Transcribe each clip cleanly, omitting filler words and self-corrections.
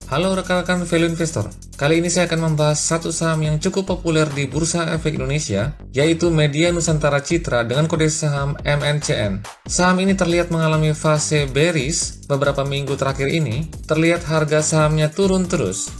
Halo rekan-rekan value investor, kali ini saya akan membahas satu saham yang cukup populer di Bursa Efek Indonesia, yaitu Media Nusantara Citra dengan kode saham MNCN. Saham ini terlihat mengalami fase bearish beberapa minggu terakhir ini, terlihat harga sahamnya turun terus.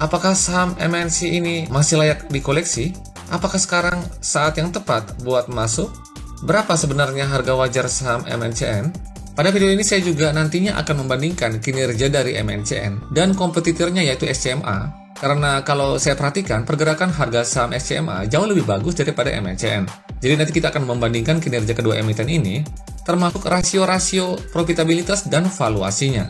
Apakah saham MNC ini masih layak dikoleksi? Apakah sekarang saat yang tepat buat masuk? Berapa sebenarnya harga wajar saham MNCN? Pada video ini saya juga nantinya akan membandingkan kinerja dari MNCN dan kompetitornya yaitu SCMA. Karena kalau saya perhatikan pergerakan harga saham SCMA jauh lebih bagus daripada MNCN. Jadi nanti kita akan membandingkan kinerja kedua emiten ini, termasuk rasio-rasio profitabilitas dan valuasinya.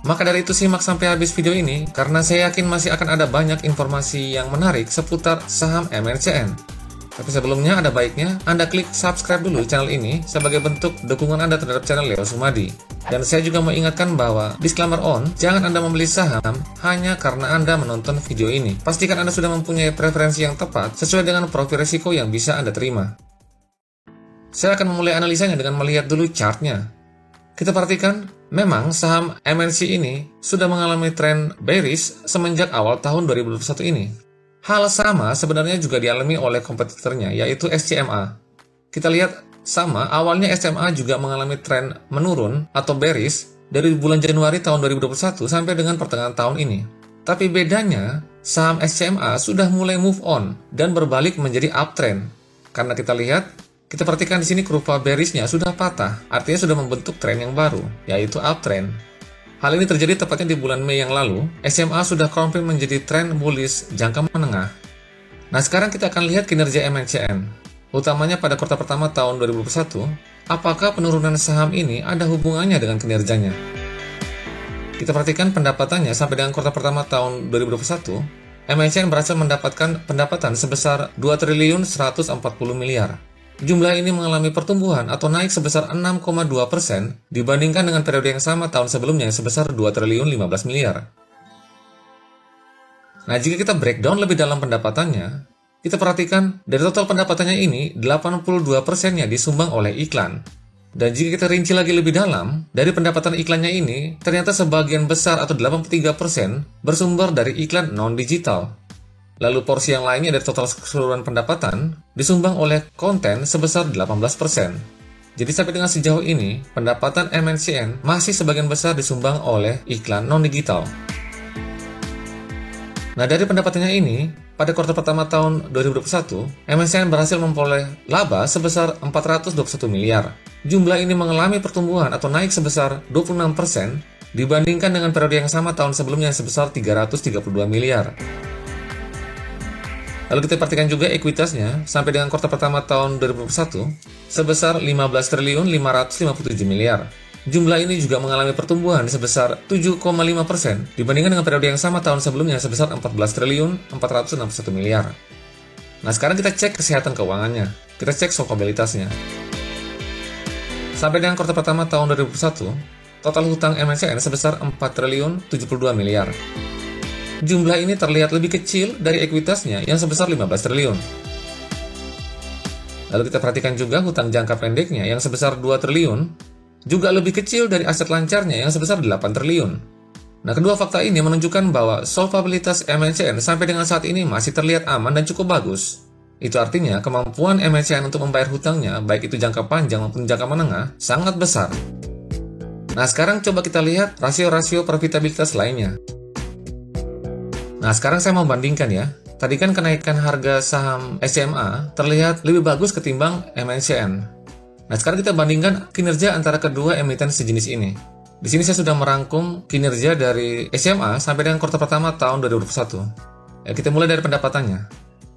Maka dari itu simak sampai habis video ini, karena saya yakin masih akan ada banyak informasi yang menarik seputar saham MNCN. Tapi sebelumnya ada baiknya Anda klik subscribe dulu channel ini sebagai bentuk dukungan Anda terhadap channel Leo Sumadi. Dan saya juga mau ingatkan bahwa disclaimer on, jangan Anda membeli saham hanya karena Anda menonton video ini. Pastikan Anda sudah mempunyai preferensi yang tepat sesuai dengan profil risiko yang bisa Anda terima. Saya akan memulai analisanya dengan melihat dulu chartnya. Kita perhatikan, memang saham MNC ini sudah mengalami tren bearish semenjak awal tahun 2021 ini. Hal sama sebenarnya juga dialami oleh kompetitornya, yaitu SCMA. Kita lihat sama, awalnya SCMA juga mengalami tren menurun atau bearish dari bulan Januari tahun 2021 sampai dengan pertengahan tahun ini. Tapi bedanya, saham SCMA sudah mulai move on dan berbalik menjadi uptrend. Karena kita perhatikan di sini kurva bearishnya sudah patah, artinya sudah membentuk tren yang baru, yaitu uptrend. Hal ini terjadi tepatnya di bulan Mei yang lalu, SMA sudah confirm menjadi tren bullish jangka menengah. Nah sekarang kita akan lihat kinerja MNCN, utamanya pada kuartal pertama tahun 2021, apakah penurunan saham ini ada hubungannya dengan kinerjanya. Kita perhatikan pendapatannya sampai dengan kuartal pertama tahun 2021, MNCN berhasil mendapatkan pendapatan sebesar 2.140 miliar. Jumlah ini mengalami pertumbuhan atau naik sebesar 6,2% dibandingkan dengan periode yang sama tahun sebelumnya yang sebesar 2.015 miliar. Nah, jika kita breakdown lebih dalam pendapatannya, kita perhatikan dari total pendapatannya ini 82%-nya disumbang oleh iklan. Dan jika kita rinci lagi lebih dalam, dari pendapatan iklannya ini ternyata sebagian besar atau 83% bersumber dari iklan non-digital. Lalu porsi yang lainnya dari total keseluruhan pendapatan disumbang oleh konten sebesar 18%. Jadi sampai dengan sejauh ini, pendapatan MNCN masih sebagian besar disumbang oleh iklan non-digital. Nah dari pendapatannya ini, pada kuartal pertama tahun 2021, MNCN berhasil memperoleh laba sebesar 421 miliar. Jumlah ini mengalami pertumbuhan atau naik sebesar 26% dibandingkan dengan periode yang sama tahun sebelumnya yang sebesar 332 miliar. Lalu kita perhatikan juga ekuitasnya sampai dengan kuartal pertama tahun 2021 sebesar 15.557 miliar. Jumlah ini juga mengalami pertumbuhan sebesar 7,5% dibandingkan dengan periode yang sama tahun sebelumnya sebesar 14.461 miliar. Nah sekarang kita cek kesehatan keuangannya, kita cek solvabilitasnya. Sampai dengan kuartal pertama tahun 2021, total hutang MNCN sebesar 4.072 miliar. Jumlah ini terlihat lebih kecil dari ekuitasnya yang sebesar 15 triliun. Lalu kita perhatikan juga hutang jangka pendeknya yang sebesar 2 triliun, juga lebih kecil dari aset lancarnya yang sebesar 8 triliun. Nah, kedua fakta ini menunjukkan bahwa solvabilitas MNCN sampai dengan saat ini masih terlihat aman dan cukup bagus. Itu artinya kemampuan MNCN untuk membayar hutangnya, baik itu jangka panjang maupun jangka menengah, sangat besar. Nah, sekarang coba kita lihat rasio-rasio profitabilitas lainnya. Nah, sekarang saya mau bandingkan ya. Tadi kan kenaikan harga saham SCMA terlihat lebih bagus ketimbang MNCN. Nah, sekarang kita bandingkan kinerja antara kedua emiten sejenis ini. Di sini saya sudah merangkum kinerja dari SCMA sampai dengan kuartal pertama tahun 2021. Kita mulai dari pendapatannya.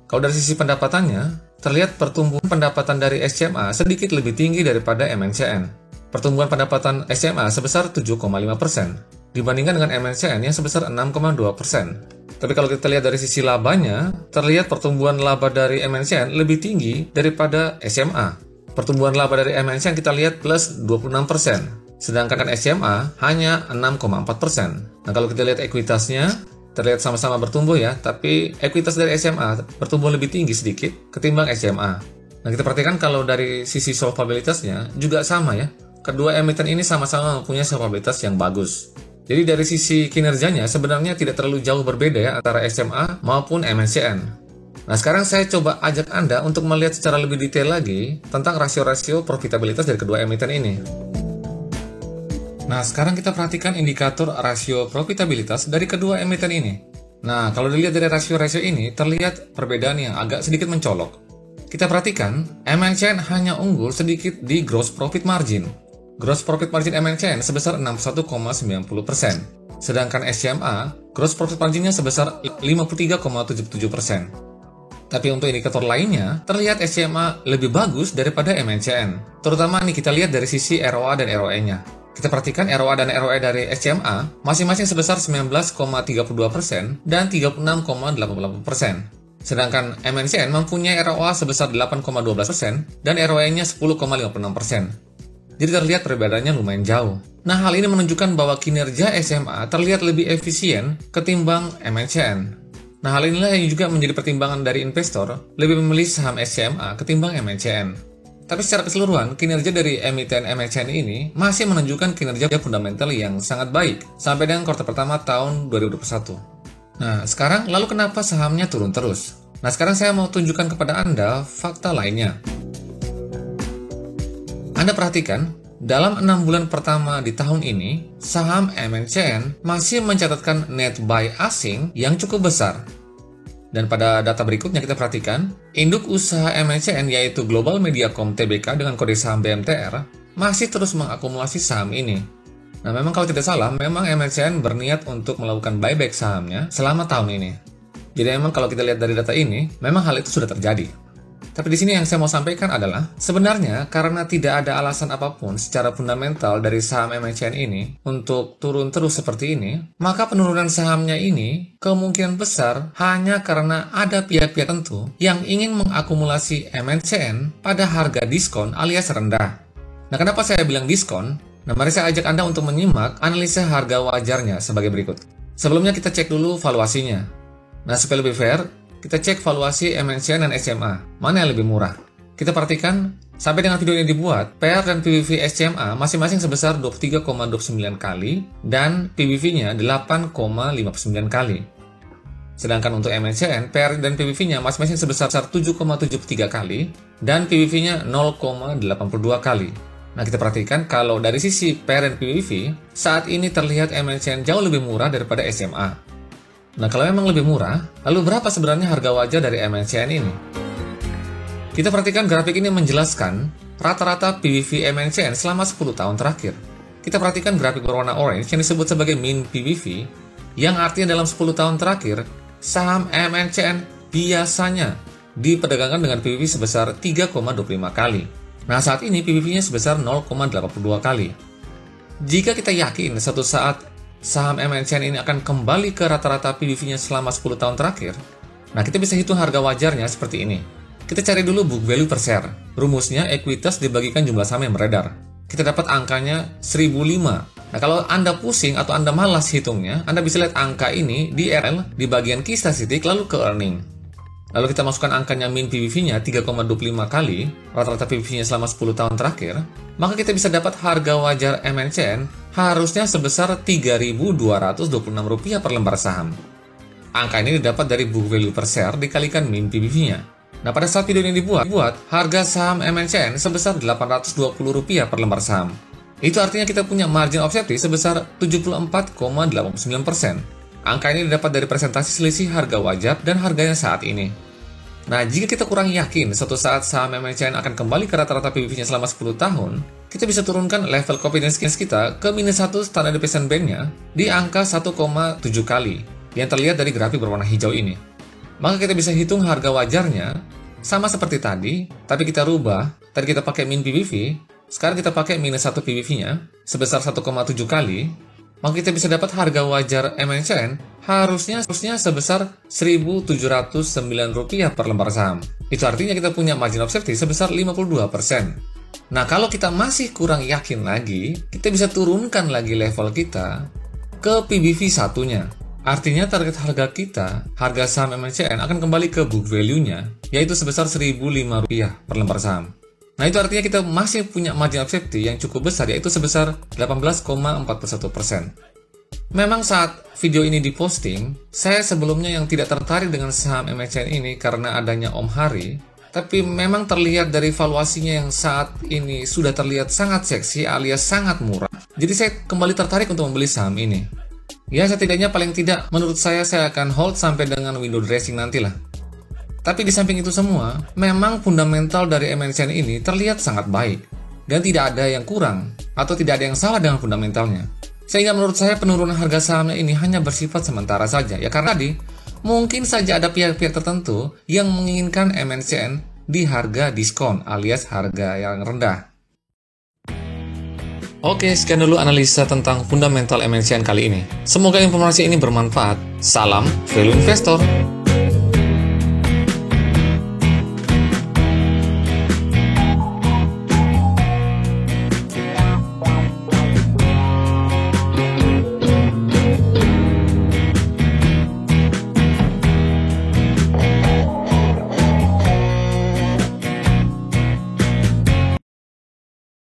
Kalau dari sisi pendapatannya, terlihat pertumbuhan pendapatan dari SCMA sedikit lebih tinggi daripada MNCN. Pertumbuhan pendapatan SCMA sebesar 7,5% dibandingkan dengan MNCN yang sebesar 6,2%. Tapi kalau kita lihat dari sisi labanya, terlihat pertumbuhan laba dari MNCN lebih tinggi daripada SMA. Pertumbuhan laba dari MNCN kita lihat plus 26%, sedangkan SCMA hanya 6,4%. Nah kalau kita lihat ekuitasnya, terlihat sama-sama bertumbuh ya, tapi ekuitas dari SMA bertumbuh lebih tinggi sedikit ketimbang SMA. Nah kita perhatikan kalau dari sisi solvabilitasnya juga sama ya. Kedua emiten ini sama-sama mempunyai solvabilitas yang bagus. Jadi dari sisi kinerjanya sebenarnya tidak terlalu jauh berbeda ya antara SMA maupun MNCN. Nah sekarang saya coba ajak Anda untuk melihat secara lebih detail lagi tentang rasio-rasio profitabilitas dari kedua emiten ini. Nah sekarang kita perhatikan indikator rasio profitabilitas dari kedua emiten ini. Nah kalau dilihat dari rasio-rasio ini terlihat perbedaan yang agak sedikit mencolok. Kita perhatikan MNCN hanya unggul sedikit di gross profit margin. Gross profit margin MNCN sebesar 61,90%. Sedangkan SCMA, gross profit marginnya sebesar 53,77%. Tapi untuk indikator lainnya, terlihat SCMA lebih bagus daripada MNCN. Terutama nih kita lihat dari sisi ROA dan ROE-nya. Kita perhatikan ROA dan ROE dari SCMA masing-masing sebesar 19,32% dan 36,88%. Sedangkan MNCN mempunyai ROA sebesar 8,12% dan ROE-nya 10,56%. Jadi terlihat perbedaannya lumayan jauh. Nah, hal ini menunjukkan bahwa kinerja SMA terlihat lebih efisien ketimbang MNCN. Nah, hal inilah yang juga menjadi pertimbangan dari investor lebih memilih saham SCMA ketimbang MNCN. Tapi secara keseluruhan, kinerja dari emiten MNCN ini masih menunjukkan kinerja fundamental yang sangat baik sampai dengan kuartal pertama tahun 2021. Nah, sekarang lalu kenapa sahamnya turun terus? Nah, sekarang saya mau tunjukkan kepada Anda fakta lainnya. Anda perhatikan, dalam 6 bulan pertama di tahun ini, saham MNCN masih mencatatkan net buy asing yang cukup besar. Dan pada data berikutnya kita perhatikan, induk usaha MNCN yaitu Global Mediacom Tbk dengan kode saham BMTR masih terus mengakumulasi saham ini. Nah memang kalau tidak salah, memang MNCN berniat untuk melakukan buyback sahamnya selama tahun ini. Jadi memang kalau kita lihat dari data ini, memang hal itu sudah terjadi. Tapi di sini yang saya mau sampaikan adalah, sebenarnya karena tidak ada alasan apapun secara fundamental dari saham MNCN ini untuk turun terus seperti ini, maka penurunan sahamnya ini kemungkinan besar hanya karena ada pihak-pihak tertentu yang ingin mengakumulasi MNCN pada harga diskon alias rendah. Nah, kenapa saya bilang diskon? Nah, mari saya ajak Anda untuk menyimak analisa harga wajarnya sebagai berikut. Sebelumnya kita cek dulu valuasinya. Nah, supaya lebih fair, kita cek valuasi MNCN dan SCMA, mana yang lebih murah. Kita perhatikan, sampai dengan video ini dibuat, PER dan PBV SCMA masing-masing sebesar 23,29 kali, dan PBV-nya 8,59 kali. Sedangkan untuk MNCN, PER dan PBV-nya masing-masing sebesar 7,73 kali, dan PBV-nya 0,82 kali. Nah, kita perhatikan, kalau dari sisi PER dan PBV, saat ini terlihat MNCN jauh lebih murah daripada SCMA. Nah, kalau memang lebih murah, lalu berapa sebenarnya harga wajar dari MNCN ini? Kita perhatikan grafik ini menjelaskan rata-rata PBV MNCN selama 10 tahun terakhir. Kita perhatikan grafik berwarna orange yang disebut sebagai mean PBV, yang artinya dalam 10 tahun terakhir, saham MNCN biasanya diperdagangkan dengan PBV sebesar 3,25 kali. Nah, saat ini PBV-nya sebesar 0,82 kali. Jika kita yakin suatu saat saham MNCN ini akan kembali ke rata-rata PBV-nya selama 10 tahun terakhir, nah kita bisa hitung harga wajarnya seperti ini. Kita cari dulu book value per share. Rumusnya ekuitas dibagikan jumlah saham yang beredar. Kita dapat angkanya 1005. Nah kalau Anda pusing atau Anda malas hitungnya, Anda bisa lihat angka ini di RL di bagian key statistik lalu ke earning. Lalu kita masukkan angkanya min PBV-nya 3,25 kali, rata-rata PBV-nya selama 10 tahun terakhir, maka kita bisa dapat harga wajar MNCN harusnya sebesar Rp3.226 per lembar saham. Angka ini didapat dari book value per share dikalikan min PBV-nya. Nah, pada saat video ini dibuat, harga saham MNCN sebesar Rp820 per lembar saham. Itu artinya kita punya margin of safety sebesar 74,89%. Angka ini didapat dari presentasi selisih harga wajar dan harganya saat ini. Nah, jika kita kurang yakin suatu saat saham MNCN akan kembali ke rata-rata PBV-nya selama 10 tahun, kita bisa turunkan level confidence kita ke -1 standard deviation band-nya di angka 1,7 kali, yang terlihat dari grafik berwarna hijau ini. Maka kita bisa hitung harga wajarnya sama seperti tadi, tapi kita rubah. Tadi kita pakai min PBV, sekarang kita pakai -1 PBV-nya sebesar 1,7 kali, maka kita bisa dapat harga wajar MNCN harusnya sebesar Rp1.709 per lembar saham. Itu artinya kita punya margin of safety sebesar 52%. Nah, kalau kita masih kurang yakin lagi, kita bisa turunkan lagi level kita ke PBV satunya. Artinya target harga kita, harga saham MNCN akan kembali ke book value-nya, yaitu sebesar Rp1.005 per lembar saham. Nah, itu artinya kita masih punya margin of safety yang cukup besar, yaitu sebesar 18,41%. Memang saat video ini diposting, saya sebelumnya yang tidak tertarik dengan saham MNCN ini karena adanya Om Hari, tapi memang terlihat dari valuasinya yang saat ini sudah terlihat sangat seksi alias sangat murah. Jadi saya kembali tertarik untuk membeli saham ini. Ya setidaknya paling tidak menurut saya akan hold sampai dengan window dressing nantilah. Tapi di samping itu semua, memang fundamental dari MNCN ini terlihat sangat baik. Dan tidak ada yang kurang atau tidak ada yang salah dengan fundamentalnya. Sehingga menurut saya penurunan harga sahamnya ini hanya bersifat sementara saja. Ya karena tadi, mungkin saja ada pihak-pihak tertentu yang menginginkan MNCN di harga diskon alias harga yang rendah. Oke, sekian dulu analisa tentang fundamental MNCN kali ini. Semoga informasi ini bermanfaat. Salam Value Investor.